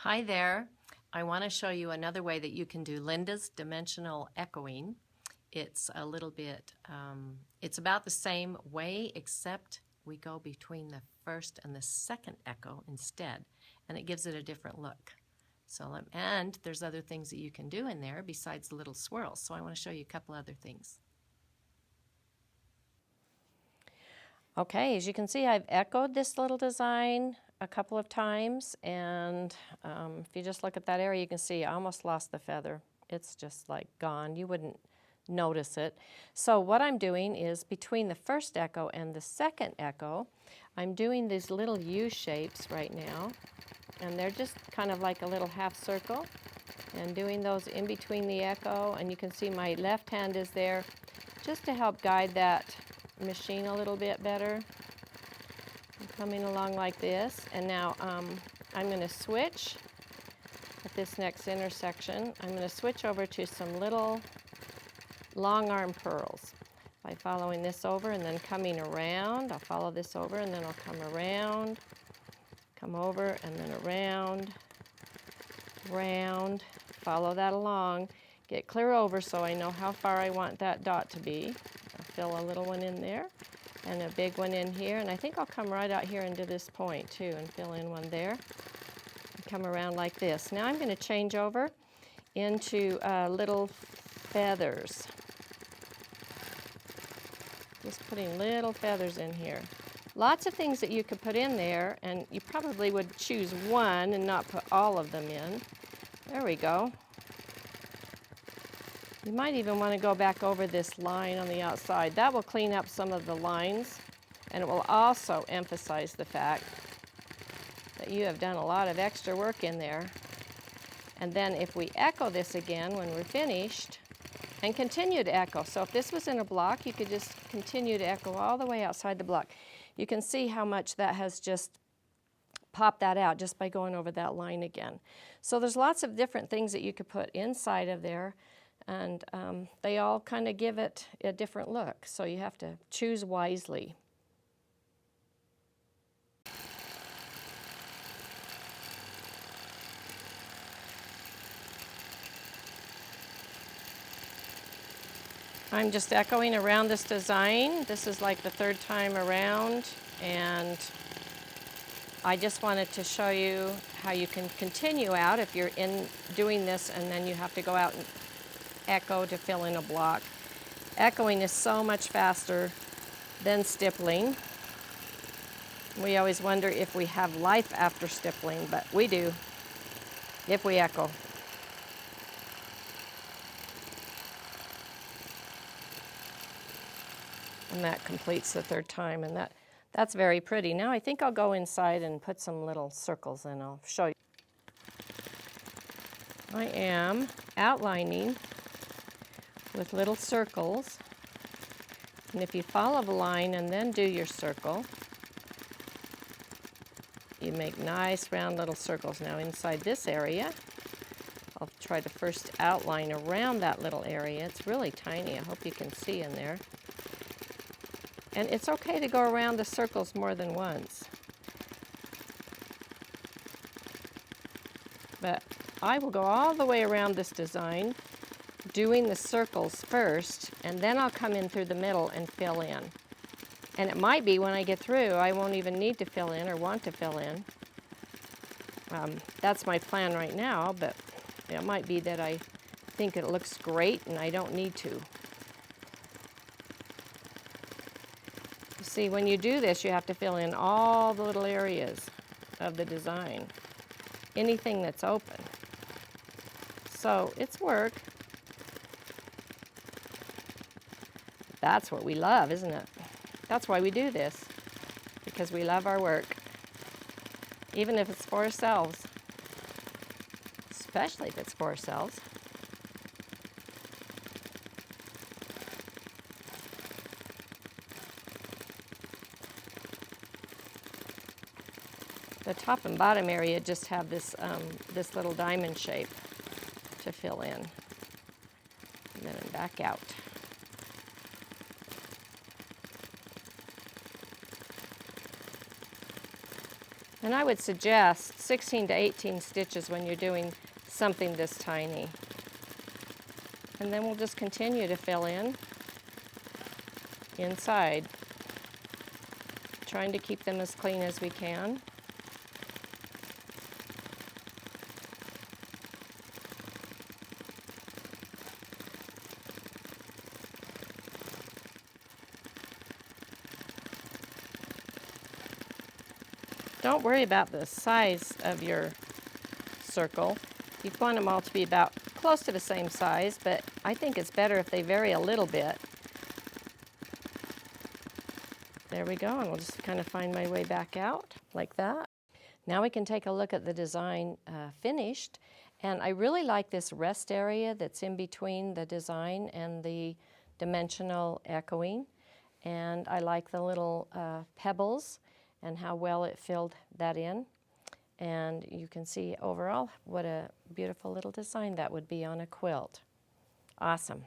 Hi there. I want to show you another way that you can do Linda's dimensional echoing. It's a little bit, it's about the same way, except we go between the first and the second echo instead, and it gives it a different look. And there's other things that you can do in there besides the little swirls, so I want to show you a couple other things. Okay, as you can see, I've echoed this little design a couple of times, and if you just look at that area, you can see I almost lost the feather. It's just like gone. You wouldn't notice it. So what I'm doing is between the first echo and the second echo, I'm doing these little U shapes right now, and they're just kind of like a little half circle, and doing those in between the echo, and you can see my left hand is there just to help guide that machine a little bit better. I'm coming along like this, and now I'm going to switch at this next intersection. I'm going to switch over to some little long arm pearls by following this over and then coming around. I'll follow this over and then I'll come around, come over and then around, round, follow that along, get clear over so I know how far I want that dot to be. I'll fill a little one in there and a big one in here, and I think I'll come right out here into this point too and fill in one there and come around like this. Now I'm going to change over into little feathers, just putting little feathers in here. Lots of things that you could put in there, and you probably would choose one and not put all of them in. There we go. You might even want to go back over this line on the outside. That will clean up some of the lines, and it will also emphasize the fact that you have done a lot of extra work in there. And then if we echo this again when we're finished, and continue to echo. So if this was in a block, you could just continue to echo all the way outside the block. You can see how much that has just popped that out just by going over that line again. So there's lots of different things that you could put inside of there, and they all kind of give it a different look. So you have to choose wisely. I'm just echoing around this design. This is like the third time around, and I just wanted to show you how you can continue out if you're in doing this and then you have to go out and echo to fill in a block. Echoing is so much faster than stippling. We always wonder if we have life after stippling, but we do if we echo. And that completes the third time, and that's very pretty. Now I think I'll go inside and put some little circles in. I'll show you. I am outlining with little circles, and if you follow the line and then do your circle, you make nice round little circles. Now inside this area, I'll try to first outline around that little area. It's really tiny. I hope you can see in there. And it's okay to go around the circles more than once. But I will go all the way around this design, doing the circles first, and then I'll come in through the middle and fill in. And it might be when I get through, I won't even need to fill in or want to fill in. That's my plan right now, but it might be that I think it looks great and I don't need to. See, when you do this, you have to fill in all the little areas of the design, anything that's open. So it's work. That's what we love, isn't it? That's why we do this, because we love our work, even if it's for ourselves, especially if it's for ourselves. The top and bottom area just have this, this little diamond shape to fill in, and then back out. And I would suggest 16 to 18 stitches when you're doing something this tiny. And then we'll just continue to fill in inside, trying to keep them as clean as we can. Don't worry about the size of your circle. You want them all to be about close to the same size, but I think it's better if they vary a little bit. There we go, and I'll just kind of find my way back out like that. Now we can take a look at the design finished, and I really like this rest area that's in between the design and the dimensional echoing, and I like the little pebbles and how well it filled that in. And you can see overall what a beautiful little design that would be on a quilt. Awesome.